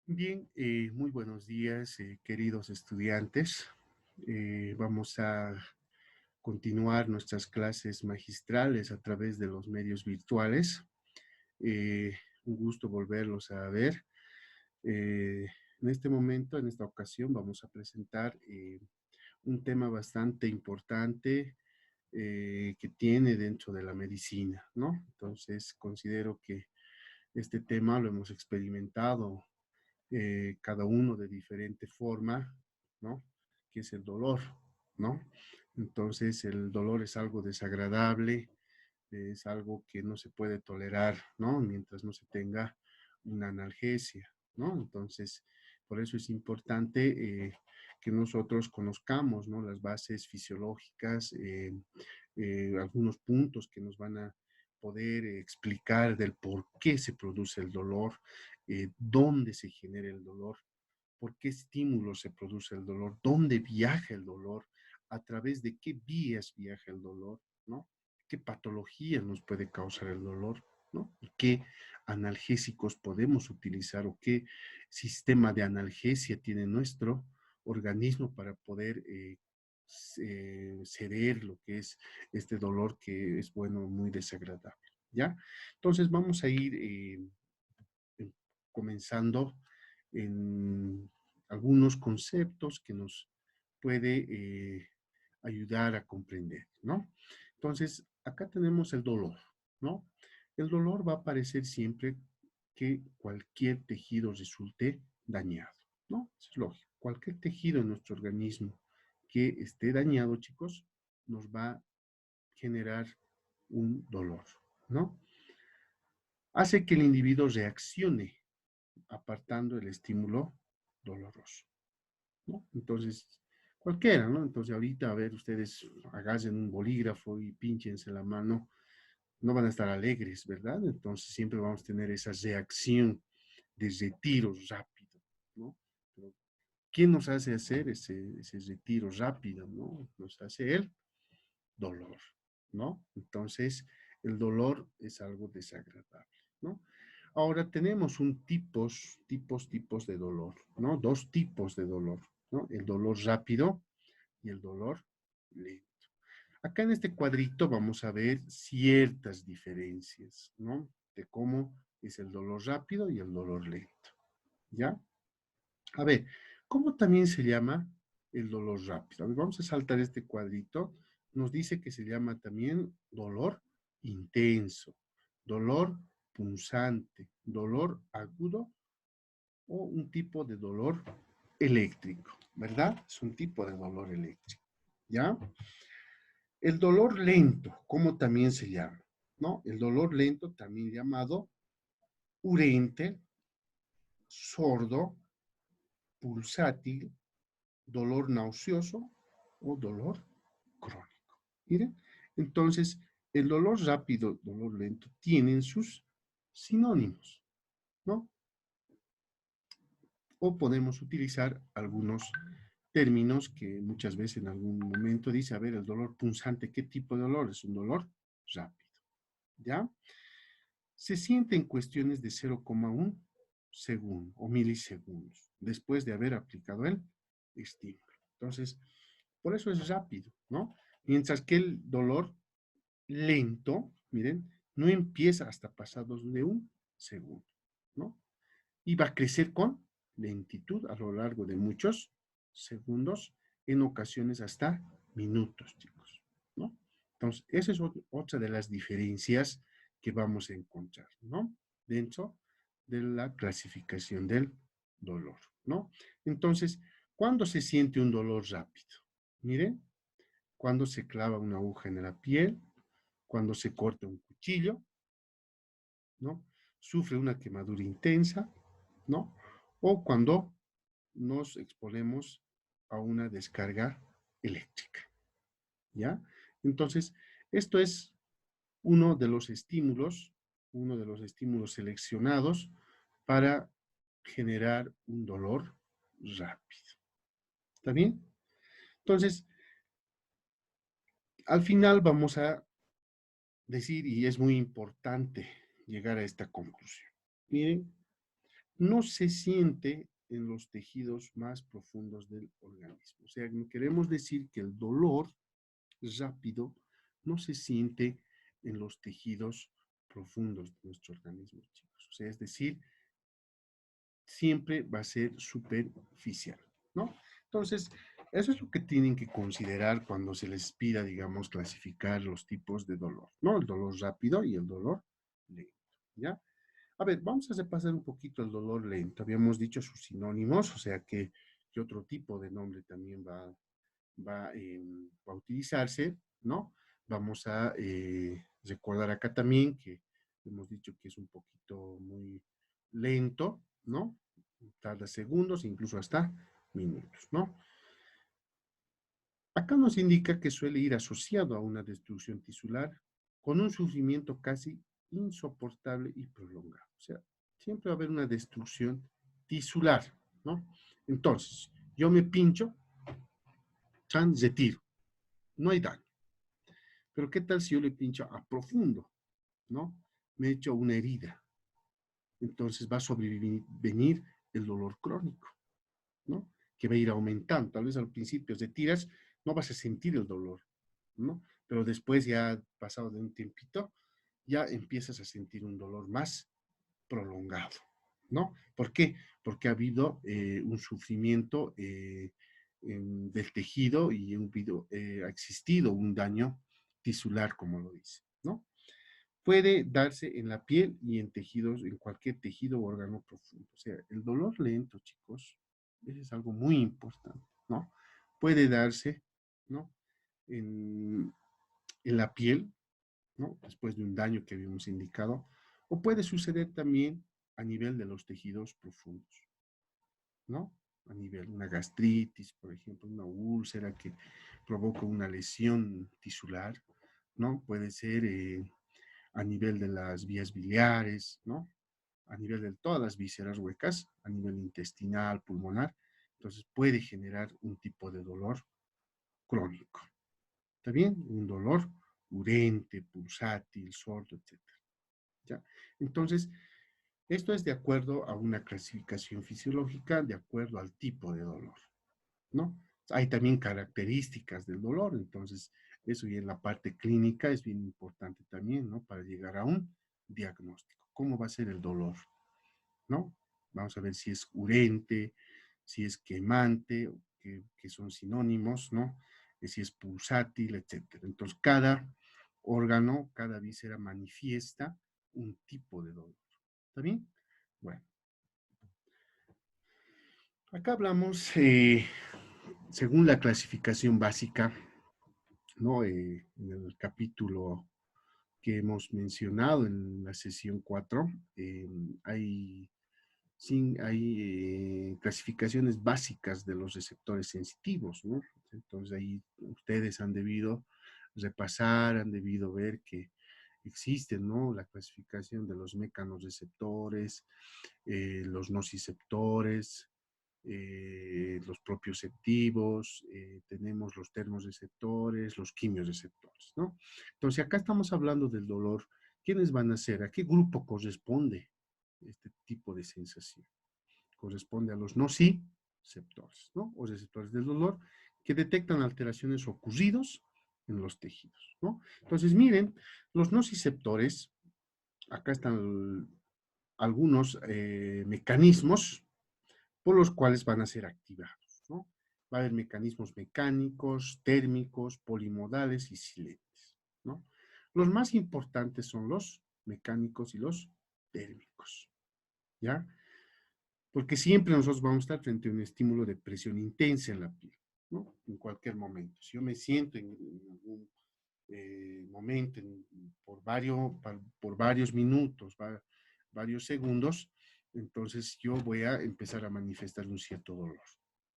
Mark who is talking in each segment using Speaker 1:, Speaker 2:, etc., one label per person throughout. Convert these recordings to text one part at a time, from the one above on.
Speaker 1: Bien, muy buenos días, queridos estudiantes. Vamos a continuar nuestras clases magistrales a través de los medios virtuales. Un gusto volverlos a ver. En este momento, en esta ocasión, vamos a presentar un tema bastante importante que tiene dentro de la medicina, ¿no? Entonces, considero que este tema lo hemos experimentado cada uno de diferente forma, ¿no? Que es el dolor, ¿no? Entonces el dolor es algo desagradable, es algo que no se puede tolerar, ¿no? Mientras no se tenga una analgesia, ¿no? Entonces, por eso es importante que nosotros conozcamos, ¿no? Las bases fisiológicas, algunos puntos que nos van a poder explicar del por qué se produce el dolor, dónde se genera el dolor, por qué estímulo se produce el dolor, dónde viaja el dolor, a través de qué vías viaja el dolor, ¿no? ¿Qué patología nos puede causar el dolor, ¿no? ¿Y qué analgésicos podemos utilizar o qué sistema de analgesia tiene nuestro organismo para poder ceder lo que es este dolor que es, bueno, muy desagradable, ¿ya? Entonces vamos a ir comenzando en algunos conceptos que nos puede ayudar a comprender, ¿no? Entonces, acá tenemos el dolor, ¿no? El dolor va a aparecer siempre que cualquier tejido resulte dañado, ¿no? Eso es lógico. Cualquier tejido en nuestro organismo que esté dañado, chicos, nos va a generar un dolor, ¿no? Hace que el individuo reaccione apartando el estímulo doloroso, ¿no? Entonces, cualquiera, ¿no? Entonces, ahorita, a ver, ustedes agarren un bolígrafo y pínchense la mano, no van a estar alegres, ¿verdad? Entonces, siempre vamos a tener esa reacción de retiro rápido, ¿no? Pero, ¿quién nos hace hacer ese retiro rápido, ¿no? Nos hace el dolor, ¿no? Entonces, el dolor es algo desagradable, ¿no? Ahora tenemos tipos de dolor, ¿no? Dos tipos de dolor, ¿no? El dolor rápido y el dolor lento. Acá en este cuadrito vamos a ver ciertas diferencias, ¿no? De cómo es el dolor rápido y el dolor lento, ¿ya? A ver, ¿cómo también se llama el dolor rápido? A ver, vamos a saltar este cuadrito. Nos dice que se llama también dolor intenso, dolor punzante, dolor agudo o un tipo de dolor eléctrico, ¿verdad? Es un tipo de dolor eléctrico, ¿ya? El dolor lento, ¿cómo también se llama? ¿No? El dolor lento, también llamado urente, sordo, pulsátil, dolor nauseoso o dolor crónico. Miren, entonces el dolor rápido, dolor lento, tienen sus sinónimos, ¿no? O podemos utilizar algunos términos que muchas veces en algún momento dice, a ver, el dolor punzante, ¿qué tipo de dolor? Es un dolor rápido, ¿ya? Se siente en cuestiones de 0,1 segundo o milisegundos después de haber aplicado el estímulo. Entonces, por eso es rápido, ¿no? Mientras que el dolor lento, miren, no empieza hasta pasados de un segundo, ¿no? Y va a crecer con lentitud a lo largo de muchos segundos, en ocasiones hasta minutos, chicos, ¿no? Entonces, esa es otra de las diferencias que vamos a encontrar, ¿no? Dentro de la clasificación del dolor, ¿no? Entonces, ¿cuándo se siente un dolor rápido? Miren, cuando se clava una aguja en la piel, cuando se corta un cuchillo, ¿no? Sufre una quemadura intensa, ¿no? O cuando nos exponemos a una descarga eléctrica, ¿ya? Entonces, esto es uno de los estímulos seleccionados para generar un dolor rápido. ¿Está bien? Entonces, al final vamos a decir, y es muy importante llegar a esta conclusión. Miren, no se siente en los tejidos más profundos del organismo. O sea, queremos decir que el dolor rápido no se siente en los tejidos profundos de nuestro organismo, chicos. O sea, es decir, siempre va a ser superficial, ¿no? Entonces, eso es lo que tienen que considerar cuando se les pida, digamos, clasificar los tipos de dolor, ¿no? El dolor rápido y el dolor lento, ¿ya? A ver, vamos a repasar un poquito el dolor lento. Habíamos dicho sus sinónimos, o sea que otro tipo de nombre también va a utilizarse, ¿no? Vamos a recordar acá también que hemos dicho que es un poquito muy lento, ¿no? Tarda segundos, incluso hasta minutos, ¿no? Acá nos indica que suele ir asociado a una destrucción tisular con un sufrimiento casi insoportable y prolongado. O sea, siempre va a haber una destrucción tisular, ¿no? Entonces, yo me pincho, retiro, no hay daño. Pero ¿qué tal si yo le pincho a profundo, ¿no? Me he hecho una herida. Entonces va a sobrevenir el dolor crónico, ¿no? Que va a ir aumentando. Tal vez al principio de tiras no vas a sentir el dolor, ¿no? Pero después ya pasado de un tiempito, ya empiezas a sentir un dolor más prolongado, ¿no? ¿Por qué? Porque ha habido un sufrimiento del tejido y ha existido un daño tisular, como lo dice, ¿no? Puede darse en la piel y en tejidos, en cualquier tejido o órgano profundo. O sea, el dolor lento, chicos, eso es algo muy importante, ¿no? Puede darse, ¿no? En, en la piel, ¿no? Después de un daño que habíamos indicado, o puede suceder también a nivel de los tejidos profundos, ¿no? A nivel una gastritis, por ejemplo, una úlcera que provoca una lesión tisular, ¿no? Puede ser a nivel de las vías biliares, ¿no? A nivel de todas las vísceras huecas, a nivel intestinal, pulmonar. Entonces puede generar un tipo de dolor crónico. ¿Está bien? Un dolor urente, pulsátil, sordo, etcétera. ¿Ya? Entonces, esto es de acuerdo a una clasificación fisiológica, de acuerdo al tipo de dolor, ¿no? Hay también características del dolor, entonces eso y en la parte clínica es bien importante también, ¿no? Para llegar a un diagnóstico. ¿Cómo va a ser el dolor? ¿No? Vamos a ver si es urente, si es quemante, que son sinónimos, ¿no? Si es pulsátil, etcétera. Entonces, cada órgano, cada víscera manifiesta un tipo de dolor. ¿Está bien? Bueno, acá hablamos, según la clasificación básica, ¿no? En el capítulo que hemos mencionado en la sesión 4, hay clasificaciones básicas de los receptores sensitivos, ¿no? Entonces ahí ustedes han debido repasar, han debido ver que existen, ¿no? La clasificación de los mecanorreceptores, los nociceptores, los propioceptivos, tenemos los termorreceptores, los quimiorreceptores, ¿no? Entonces acá estamos hablando del dolor. ¿Quiénes van a ser? ¿A qué grupo corresponde este tipo de sensación? Corresponde a los nociceptores, ¿no? O receptores del dolor que detectan alteraciones ocurridos en los tejidos, ¿no? Entonces, miren, los nociceptores, acá están algunos mecanismos por los cuales van a ser activados, ¿no? Va a haber mecanismos mecánicos, térmicos, polimodales y silentes, ¿no? Los más importantes son los mecánicos y los térmicos, ¿ya? Porque siempre nosotros vamos a estar frente a un estímulo de presión intensa en la piel, ¿no? En cualquier momento. Si yo me siento en algún momento, por varios minutos, varios segundos, entonces yo voy a empezar a manifestar un cierto dolor,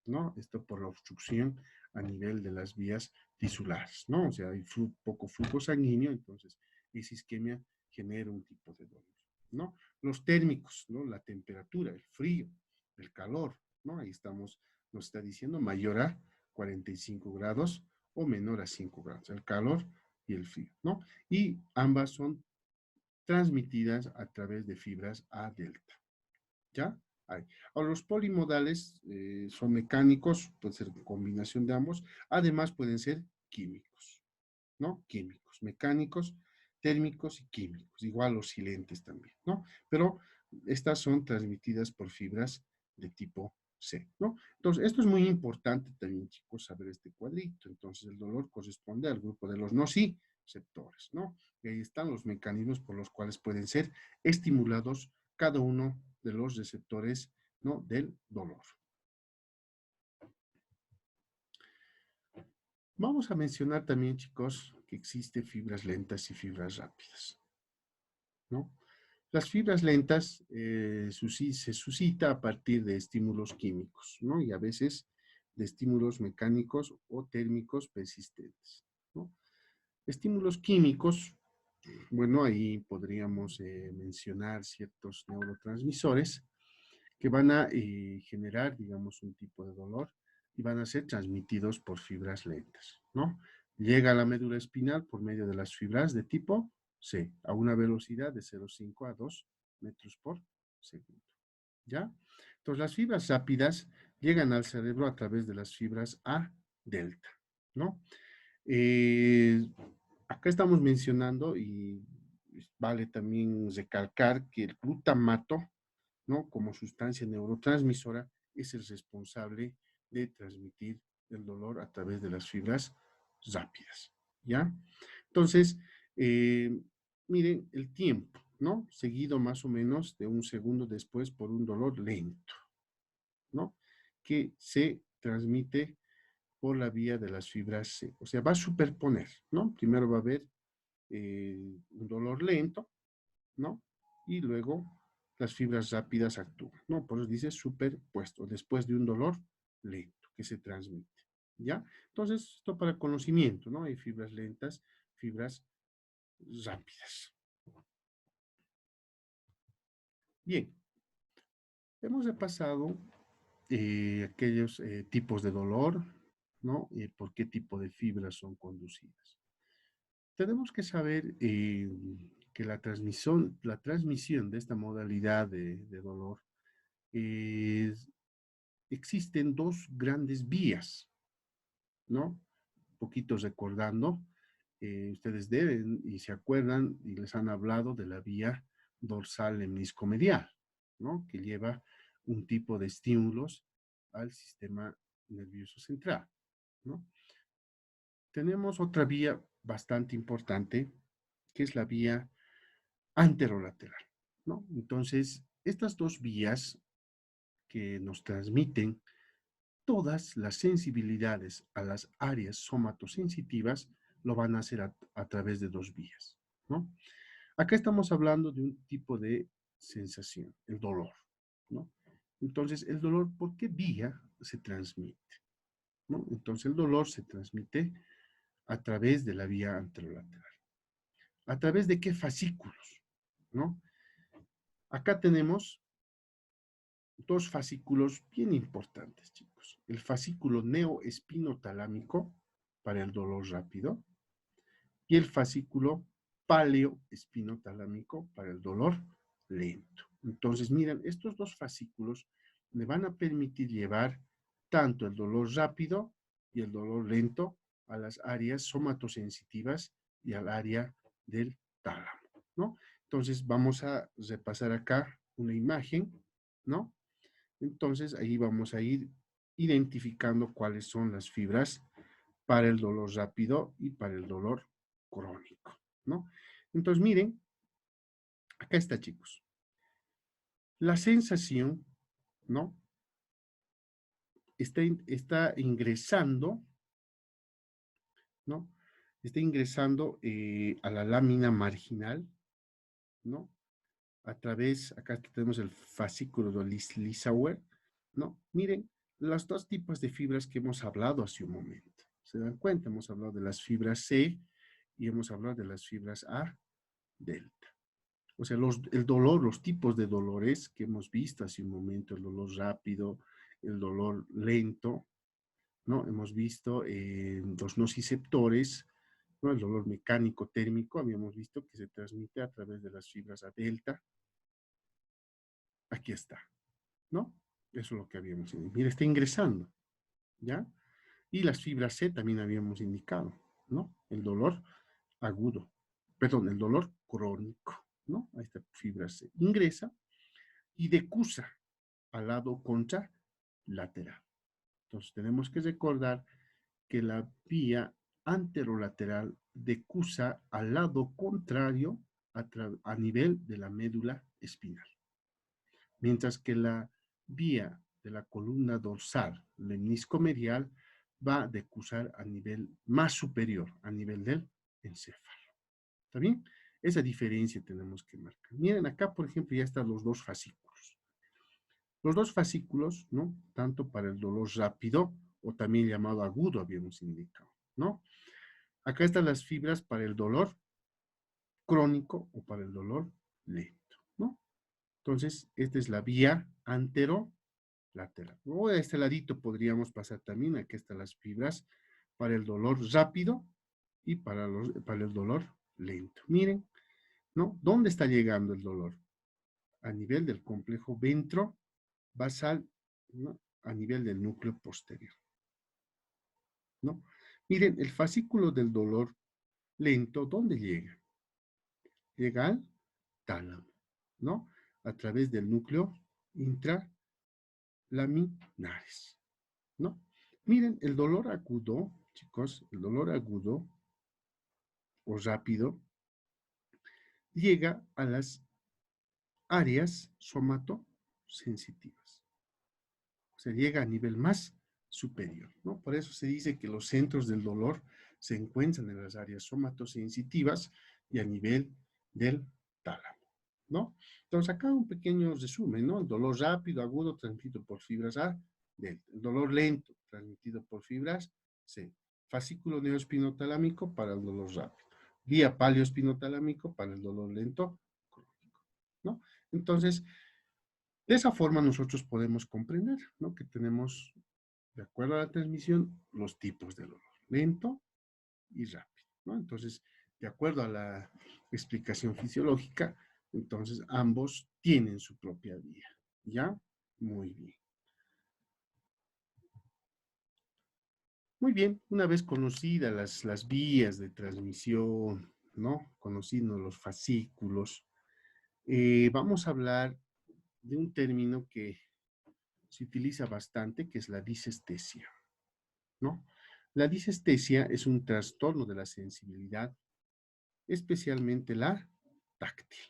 Speaker 1: ¿no? Esto por la obstrucción a nivel de las vías tisulares, ¿no? O sea, hay poco flujo sanguíneo, entonces esa isquemia genera un tipo de dolor, ¿no? Los térmicos, ¿no? La temperatura, el frío, el calor, ¿no? Ahí estamos, nos está diciendo mayor a 45 grados o menor a 5 grados, el calor y el frío, ¿no? Y ambas son transmitidas a través de fibras A delta, ¿ya? hay. Ahora, los polimodales son mecánicos, puede ser combinación de ambos, además pueden ser químicos, ¿no? Químicos, mecánicos, térmicos y químicos, igual oscilantes también, ¿no? Pero estas son transmitidas por fibras de tipo C, ¿no? Entonces, esto es muy importante también, chicos, saber este cuadrito. Entonces, el dolor corresponde al grupo de los nociceptores, ¿no? Y ahí están los mecanismos por los cuales pueden ser estimulados cada uno de los receptores, ¿no? Del dolor. Vamos a mencionar también, chicos, que existen fibras lentas y fibras rápidas, ¿no? Las fibras lentas se suscita a partir de estímulos químicos, ¿no? Y a veces de estímulos mecánicos o térmicos persistentes, ¿no? Estímulos químicos, bueno, ahí podríamos mencionar ciertos neurotransmisores que van a generar, digamos, un tipo de dolor y van a ser transmitidos por fibras lentas, ¿no? Llega a la médula espinal por medio de las fibras de tipo C, a una velocidad de 0,5 a 2 metros por segundo, ¿ya? Entonces, las fibras rápidas llegan al cerebro a través de las fibras A delta, ¿no? Eh, Acá estamos mencionando y vale también recalcar que el glutamato, ¿no? Como sustancia neurotransmisora, es el responsable de transmitir el dolor a través de las fibras rápidas, ¿ya? Entonces, eh, miren el tiempo, ¿no? Seguido más o menos de un segundo después por un dolor lento, ¿no? Que se transmite por la vía de las fibras C. O sea, va a superponer, ¿no? Primero va a haber un dolor lento, ¿no? Y luego las fibras rápidas actúan, ¿no? Por eso dice superpuesto, después de un dolor lento que se transmite, ¿ya? Entonces, esto para conocimiento, ¿no? Hay fibras lentas, fibras rápidas. Bien, hemos repasado aquellos tipos de dolor, ¿no? Por qué tipo de fibras son conducidas. Tenemos que saber que la transmisión de esta modalidad de dolor existen dos grandes vías, ¿no? Poquitos recordando, ustedes deben y se acuerdan y les han hablado de la vía dorsal lemniscomedial, ¿no? Que lleva un tipo de estímulos al sistema nervioso central, ¿no? Tenemos otra vía bastante importante, que es la vía anterolateral, ¿no? Entonces, estas dos vías que nos transmiten todas las sensibilidades a las áreas somatosensitivas lo van a hacer a través de dos vías, ¿no? Acá estamos hablando de un tipo de sensación, el dolor, ¿no? Entonces, el dolor, ¿por qué vía se transmite? ¿No? Entonces, el dolor se transmite a través de la vía anterolateral. ¿A través de qué fascículos? ¿No? Acá tenemos dos fascículos bien importantes, chicos. El fascículo neoespinotalámico para el dolor rápido y el fascículo paleoespinotalámico para el dolor lento. Entonces, miren, estos dos fascículos me van a permitir llevar tanto el dolor rápido y el dolor lento a las áreas somatosensitivas y al área del tálamo, ¿no? Entonces, vamos a repasar acá una imagen, ¿no? Entonces, ahí vamos a ir identificando cuáles son las fibras para el dolor rápido y para el dolor crónico, ¿no? Entonces, miren, acá está, chicos. La sensación, ¿no? Está ingresando, ¿no? Está ingresando a la lámina marginal, ¿no? A través, acá tenemos el fascículo de Lissauer, ¿no? Miren, los dos tipos de fibras que hemos hablado hace un momento. ¿Se dan cuenta? Hemos hablado de las fibras C y hemos hablado de las fibras A delta. O sea, el dolor, los tipos de dolores que hemos visto hace un momento, el dolor rápido, el dolor lento, ¿no? Hemos visto los nociceptores, ¿no? El dolor mecánico térmico, habíamos visto que se transmite a través de las fibras A delta. Aquí está. ¿no? Eso es lo que habíamos indicado. Mira, está ingresando, ¿ya? Y las fibras C también habíamos indicado, ¿no? El dolor agudo, perdón, el dolor crónico, ¿no? Ahí está, fibra C. Ingresa y decusa al lado contralateral. Entonces tenemos que recordar que la vía anterolateral decusa al lado contrario a nivel de la médula espinal, mientras que la vía de la columna dorsal lemnisco-medial va a decusar a nivel más superior, a nivel del encéfalo. ¿Está bien? Esa diferencia tenemos que marcar. Miren, acá, por ejemplo, ya están los dos fascículos. Los dos fascículos, ¿no? Tanto para el dolor rápido o también llamado agudo, habíamos indicado, ¿no? Acá están las fibras para el dolor crónico o para el dolor lento, ¿no? Entonces, esta es la vía anterolateral. O a este ladito podríamos pasar también, aquí están las fibras para el dolor rápido y para el dolor lento. Miren, ¿no? ¿Dónde está llegando el dolor? A nivel del complejo ventro-basal, ¿no? A nivel del núcleo posterior, ¿no? Miren, el fascículo del dolor lento, ¿dónde llega? Llega al tálamo, ¿no? A través del núcleo intralaminares, ¿no? Miren, el dolor agudo, chicos, el dolor agudo o rápido llega a las áreas somatosensitivas. O sea, llega a nivel más superior, ¿no? Por eso se dice que los centros del dolor se encuentran en las áreas somatosensitivas y a nivel del tálamo, ¿no? Entonces, acá un pequeño resumen, ¿no? El dolor rápido, agudo, transmitido por fibras A, delta. El dolor lento, transmitido por fibras C. Fascículo neoespinotalámico para el dolor rápido. Vía paleoespinotalámico para el dolor lento crónico, ¿no? Entonces, de esa forma nosotros podemos comprender, ¿no? Que tenemos, de acuerdo a la transmisión, los tipos de dolor, lento y rápido, ¿no? Entonces, de acuerdo a la explicación fisiológica, entonces ambos tienen su propia vía, ¿ya? Muy bien. Muy bien, una vez conocidas las vías de transmisión, ¿no? Conociendo los fascículos, vamos a hablar de un término que se utiliza bastante, que es la disestesia, ¿no? La disestesia es un trastorno de la sensibilidad, especialmente la táctil,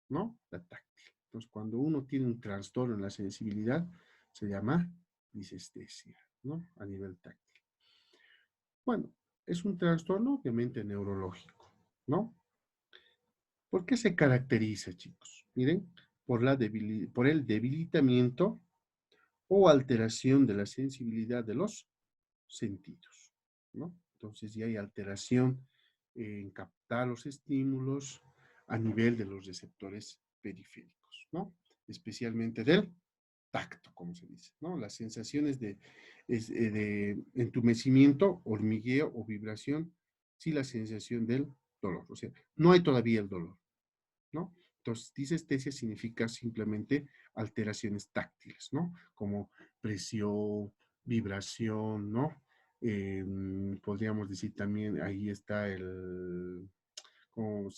Speaker 1: ¿no? La táctil. Entonces, cuando uno tiene un trastorno en la sensibilidad, se llama disestesia, ¿no? A nivel táctil. Bueno, es un trastorno obviamente neurológico, ¿no? ¿Por qué se caracteriza, chicos? Miren, por el debilitamiento o alteración de la sensibilidad de los sentidos, ¿no? Entonces ya hay alteración en captar los estímulos a nivel de los receptores periféricos, ¿no? Especialmente del tacto, como se dice, ¿no? Las sensaciones de entumecimiento, hormigueo o vibración, sí la sensación del dolor, o sea, no hay todavía el dolor, ¿no? Entonces, disestesia significa simplemente alteraciones táctiles, ¿no? Como presión, vibración, ¿no? Podríamos decir también, ahí está o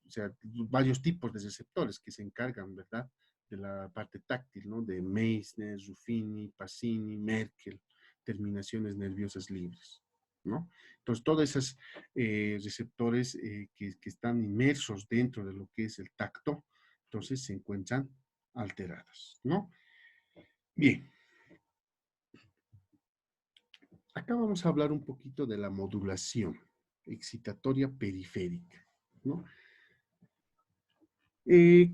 Speaker 1: sea, varios tipos de receptores que se encargan, ¿verdad? De la parte táctil, ¿no? De Meissner, Ruffini, Pacini, Merkel, terminaciones nerviosas libres, ¿no? Entonces, todos esos receptores que están inmersos dentro de lo que es el tacto, entonces se encuentran alterados, ¿no? Bien, acá vamos a hablar un poquito de la modulación excitatoria periférica, ¿no?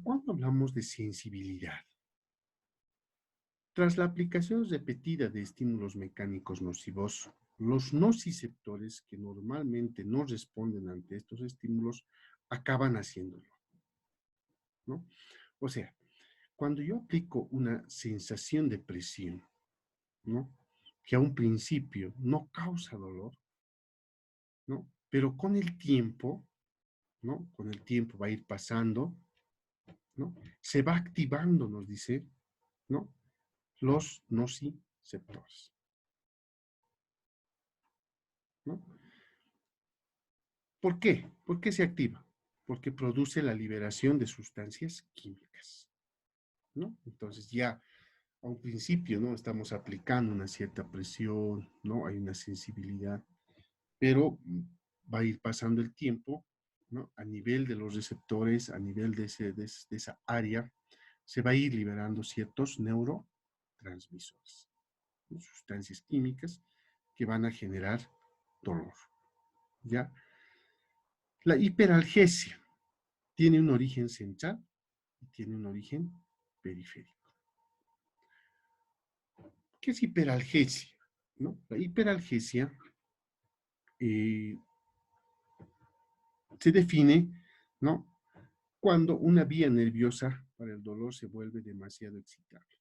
Speaker 1: Cuando hablamos de sensibilidad, tras la aplicación repetida de estímulos mecánicos nocivos, los nociceptores que normalmente no responden ante estos estímulos acaban haciéndolo, ¿no? O sea, cuando yo aplico una sensación de presión, ¿no? Que a un principio no causa dolor, ¿no? Pero con el tiempo, ¿no? Con el tiempo va a ir pasando, ¿no? Se va activando, nos dice, ¿no? los nociceptores, ¿no? ¿Por qué? ¿Por qué se activa? Porque produce la liberación de sustancias químicas, ¿no? Entonces ya a un principio, ¿no? Estamos aplicando una cierta presión, ¿no? Hay una sensibilidad, pero va a ir pasando el tiempo, ¿no? A nivel de los receptores, a nivel de esa área, se va a ir liberando ciertos neurotransmisores, ¿no? Sustancias químicas que van a generar dolor, ¿ya? La hiperalgesia tiene un origen central y tiene un origen periférico. ¿Qué es hiperalgesia? ¿No? La hiperalgesia eh, se define, ¿no? Cuando una vía nerviosa para el dolor se vuelve demasiado excitable.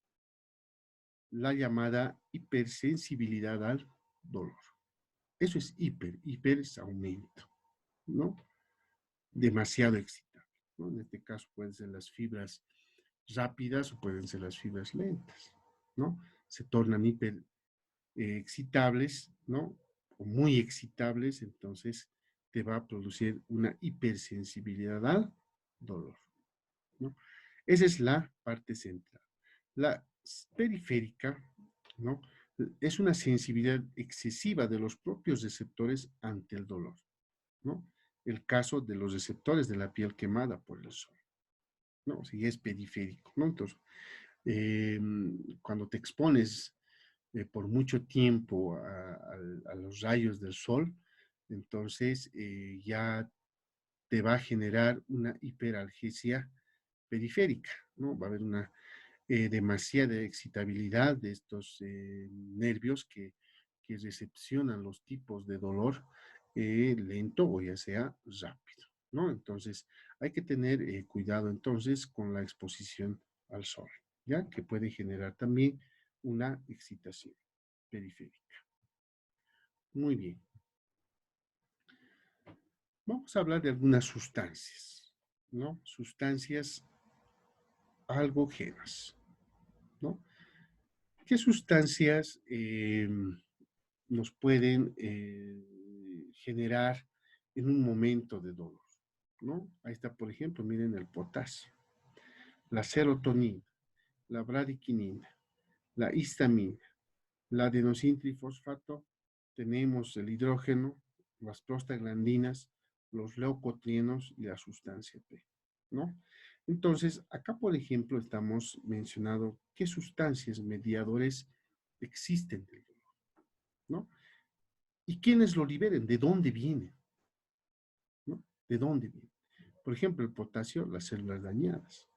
Speaker 1: La llamada hipersensibilidad al dolor. Eso es hiper es aumento, ¿no? Demasiado excitable, ¿no? En este caso pueden ser las fibras rápidas o pueden ser las fibras lentas, ¿no? Se tornan hiper excitables, ¿no? O muy excitables, entonces te va a producir una hipersensibilidad al dolor, ¿no? Esa es la parte central. La periférica, ¿no? Es una sensibilidad excesiva de los propios receptores ante el dolor, ¿no? El caso de los receptores de la piel quemada por el sol, ¿no? Si es periférico, ¿no? Entonces, eh, cuando te expones por mucho tiempo a los rayos del sol, entonces ya te va a generar una hiperalgesia periférica, ¿no? Va a haber una demasiada excitabilidad de estos nervios que recepcionan los tipos de dolor lento o ya sea rápido, ¿no? Entonces, hay que tener cuidado entonces con la exposición al sol, ¿ya? Que puede generar también una excitación periférica. Muy bien. Vamos a hablar de algunas sustancias, ¿no? Sustancias algogenas, ¿no? ¿Qué sustancias nos pueden generar en un momento de dolor? ¿No? Ahí está, por ejemplo, miren el potasio, la serotonina, la bradiquinina, la histamina, la adenosintrifosfato, tenemos el hidrógeno, las prostaglandinas, los leucotrienos y la sustancia P, ¿no? Entonces, acá, por ejemplo, estamos mencionando qué sustancias mediadores existen del dolor, ¿no? Y quiénes lo liberen, de dónde vienen, ¿no? ¿De dónde vienen? Por ejemplo, el potasio, las células dañadas,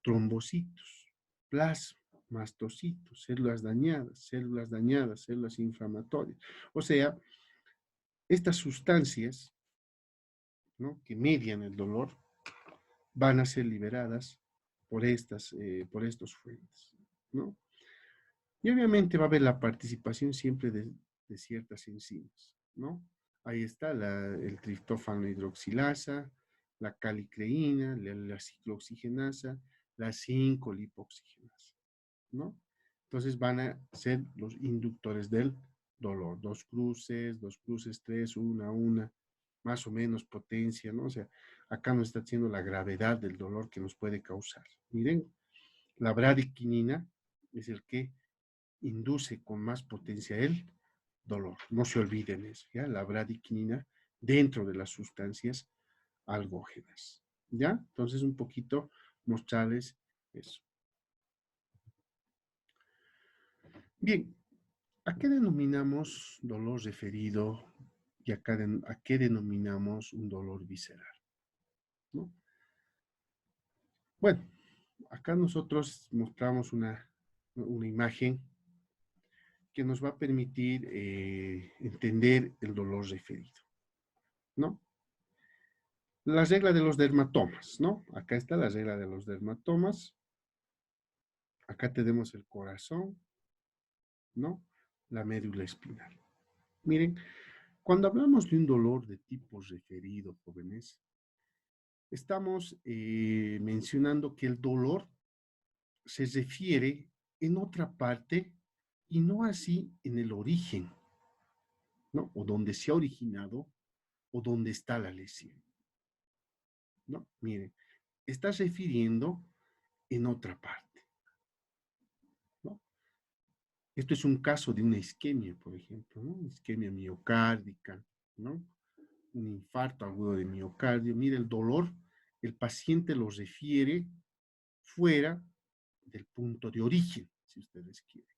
Speaker 1: trombocitos, plasma, mastocitos, células dañadas, células inflamatorias. O sea, estas sustancias, ¿no? Que median el dolor van a ser liberadas por estos fuentes, ¿no? Y obviamente va a haber la participación siempre de ciertas enzimas, ¿no? Ahí está el triptófano hidroxilasa, la calicreína, la ciclooxigenasa, la 5-lipoxigenasa, ¿no? Entonces van a ser los inductores del dolor. Dos cruces, tres, una, más o menos potencia, ¿no? O sea, acá nos está haciendo la gravedad del dolor que nos puede causar. Miren, la bradiquinina es el que induce con más potencia el dolor. No se olviden eso, ¿ya? La bradiquinina dentro de las sustancias algógenas, ¿ya? Entonces, un poquito mostrarles eso. Bien, ¿a qué denominamos dolor referido y a qué denominamos un dolor visceral? ¿No? Bueno, acá nosotros mostramos una imagen que nos va a permitir entender el dolor referido, ¿no? La regla de los dermatomas, ¿no? Acá está la regla de los dermatomas. Acá tenemos el corazón, ¿no? La médula espinal. Miren, cuando hablamos de un dolor de tipo referido, jóvenes, estamos mencionando que el dolor se refiere en otra parte y no así en el origen, ¿no? O donde se ha originado o donde está la lesión, ¿no? Miren, está refiriendo en otra parte, ¿no? Esto es un caso de una isquemia, por ejemplo, ¿no? Isquemia miocárdica, ¿no? Un infarto agudo de miocardio. Mire, el dolor, el paciente lo refiere fuera del punto de origen, si ustedes quieren,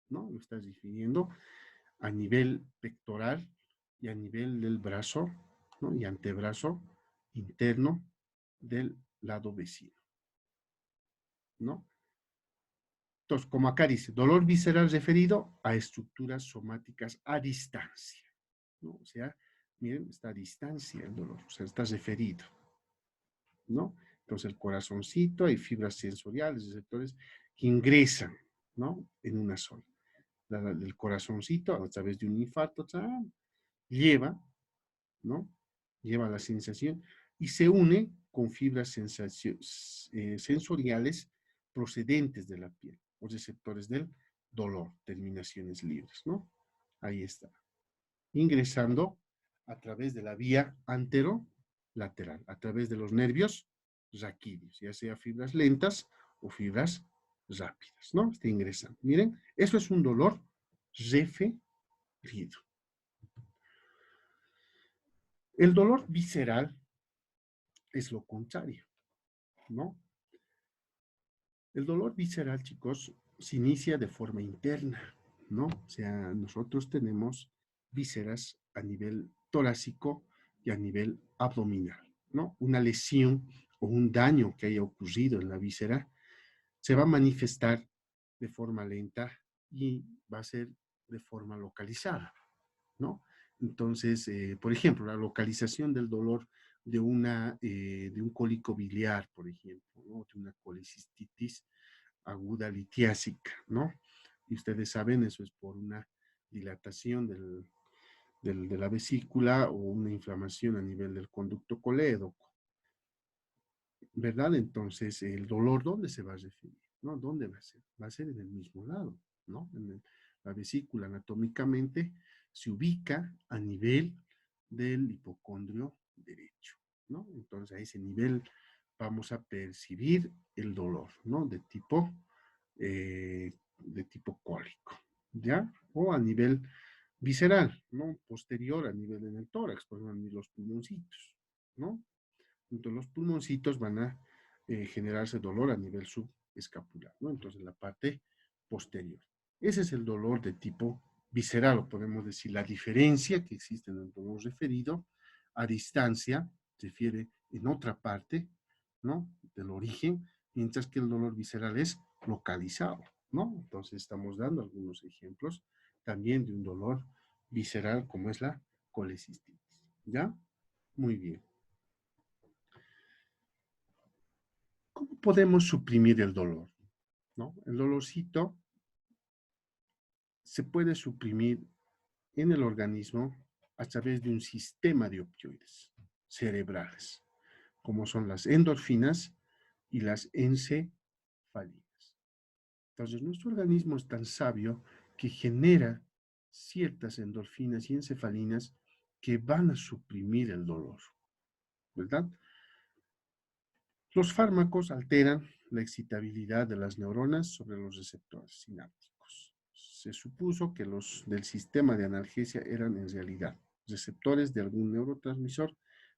Speaker 1: ¿no? Lo está refiriendo a nivel pectoral y a nivel del brazo, ¿no? Y antebrazo interno del lado vecino, ¿no? Entonces, como acá dice, dolor visceral referido a estructuras somáticas a distancia, ¿no? O sea, miren, está a distancia el dolor, o sea, está referido, ¿no? Entonces, el corazoncito, hay fibras sensoriales, receptores que ingresan, ¿no? En una sola. Del corazoncito, a través de un infarto, lleva, ¿no? Lleva la sensación y se une con fibras sensoriales procedentes de la piel, o receptores del dolor, terminaciones libres, ¿no? Ahí está. Ingresando a través de la vía anterolateral, a través de los nervios raquídeos, ya sea fibras lentas o fibras rápidas, ¿no? Está ingresando. Miren, eso es un dolor referido. El dolor visceral es lo contrario, ¿no? El dolor visceral, chicos, se inicia de forma interna, ¿no? O sea, nosotros tenemos vísceras a nivel torácico y a nivel abdominal, ¿no? Una lesión o un daño que haya ocurrido en la víscera se va a manifestar de forma lenta y va a ser de forma localizada, ¿no? Entonces, por ejemplo, la localización del dolor de un cólico biliar, por ejemplo, ¿no? De una colicistitis aguda litiásica, ¿no? Y ustedes saben, eso es por una dilatación de la vesícula o una inflamación a nivel del conducto colédoco, ¿verdad? Entonces, el dolor, ¿dónde se va a referir? ¿No? ¿Dónde va a ser? Va a ser en el mismo lado, ¿no? La vesícula anatómicamente se ubica a nivel del hipocondrio derecho, ¿no? Entonces, a ese nivel vamos a percibir el dolor, ¿no? De tipo cólico, ¿ya? O a nivel visceral, ¿no? Posterior a nivel en el tórax, por ejemplo, los pulmoncitos, ¿no? Entonces los pulmoncitos van a generarse dolor a nivel subescapular, ¿no? Entonces la parte posterior. Ese es el dolor de tipo visceral, o podemos decir la diferencia que existe en el dolor referido a distancia, se refiere en otra parte, ¿no? Del origen, mientras que el dolor visceral es localizado, ¿no? Entonces estamos dando algunos ejemplos también de un dolor visceral como es la colecistitis, ¿ya? Muy bien. ¿Cómo podemos suprimir el dolor? ¿No? El dolorcito se puede suprimir en el organismo a través de un sistema de opioides cerebrales, como son las endorfinas y las encefalinas. Entonces, nuestro organismo es tan sabio que genera ciertas endorfinas y encefalinas que van a suprimir el dolor, ¿verdad? Los fármacos alteran la excitabilidad de las neuronas sobre los receptores sinápticos. Se supuso que los del sistema de analgesia eran en realidad receptores de algún neurotransmisor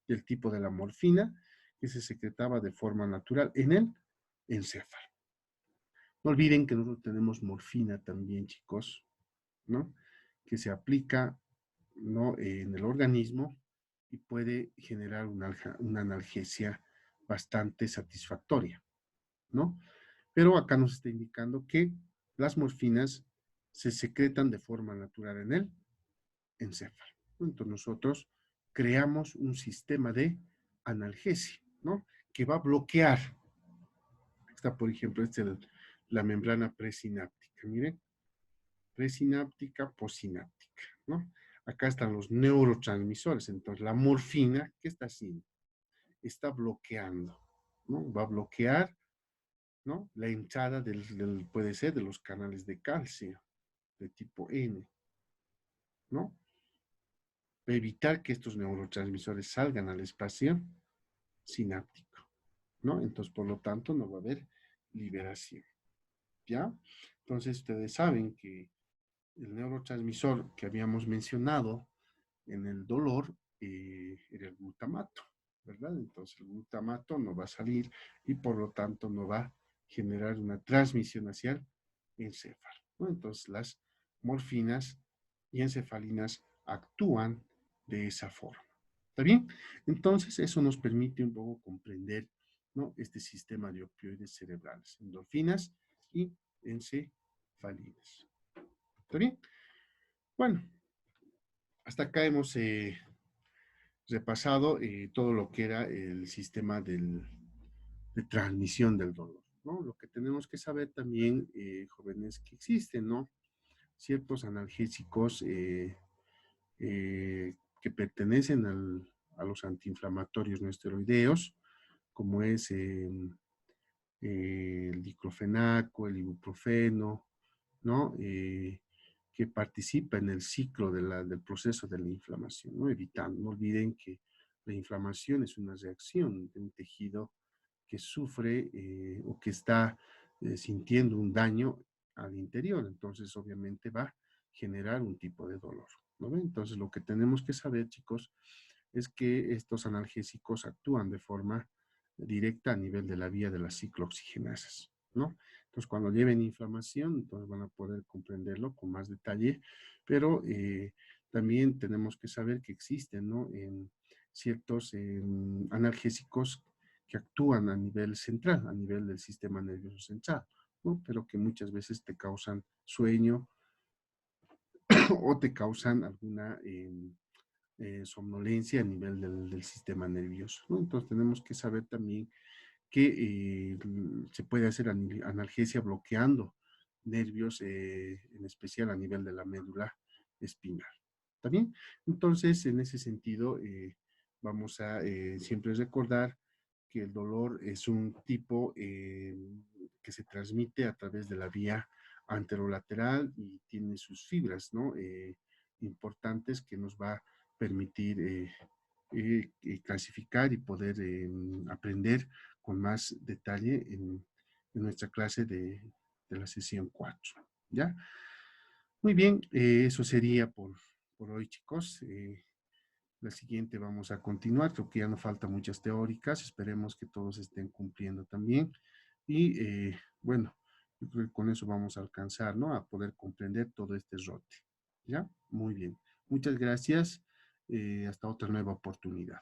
Speaker 1: del tipo de la morfina que se secretaba de forma natural en el encéfalo. No olviden que nosotros tenemos morfina también, chicos, ¿no? Que se aplica, ¿no? En el organismo y puede generar una analgesia bastante satisfactoria, ¿no? Pero acá nos está indicando que las morfinas se secretan de forma natural en el encéfalo. Entonces nosotros creamos un sistema de analgesia, ¿no? Que va a bloquear. Está, por ejemplo, la membrana presináptica. Miren, presináptica, posináptica, ¿no? Acá están los neurotransmisores. Entonces la morfina, ¿qué está haciendo? Está bloqueando, ¿no? Va a bloquear ¿no? La entrada puede ser de los canales de calcio de tipo N, ¿no? Evitar que estos neurotransmisores salgan al espacio sináptico, ¿no? Entonces, por lo tanto, no va a haber liberación, ¿ya? Entonces, ustedes saben que el neurotransmisor que habíamos mencionado en el dolor era el glutamato, ¿verdad? Entonces, el glutamato no va a salir y por lo tanto no va a generar una transmisión hacia el encéfalo, ¿no? Entonces, las morfinas y encefalinas actúan de esa forma. ¿Está bien? Entonces, eso nos permite un poco comprender, ¿no? Este sistema de opioides cerebrales, endorfinas y encefalinas. ¿Está bien? Bueno, hasta acá hemos repasado todo lo que era el sistema de transmisión del dolor, ¿no? Lo que tenemos que saber también, jóvenes, que existen, ¿no? Ciertos analgésicos que pertenecen a los antiinflamatorios no esteroideos, como es el diclofenaco, el ibuprofeno, ¿no? Que participa en el ciclo del proceso de la inflamación, ¿no? Evitando, no olviden que la inflamación es una reacción de un tejido que sufre o que está sintiendo un daño al interior, entonces obviamente va a generar un tipo de dolor, ¿no? Entonces lo que tenemos que saber, chicos, es que estos analgésicos actúan de forma directa a nivel de la vía de las ciclooxigenasas, ¿no? Entonces, cuando lleven inflamación, entonces van a poder comprenderlo con más detalle, pero también tenemos que saber que existen, ¿no? En ciertos analgésicos que actúan a nivel central, a nivel del sistema nervioso central, ¿no? Pero que muchas veces te causan sueño o te causan alguna somnolencia a nivel del sistema nervioso, ¿no? Entonces tenemos que saber también que se puede hacer analgesia bloqueando nervios, en especial a nivel de la médula espinal. ¿Está bien? Entonces, en ese sentido, vamos a siempre recordar que el dolor es un tipo que se transmite a través de la vía anterolateral y tiene sus fibras, ¿no? Importantes que nos va a permitir clasificar y poder aprender con más detalle en nuestra clase de la sesión 4. ¿Ya? Muy bien, eso sería por hoy, chicos. La siguiente vamos a continuar, creo que ya no falta muchas teóricas, esperemos que todos estén cumpliendo también. Y bueno, yo creo que con eso vamos a alcanzar, ¿no? A poder comprender todo este rote. ¿Ya? Muy bien. Muchas gracias. Hasta otra nueva oportunidad.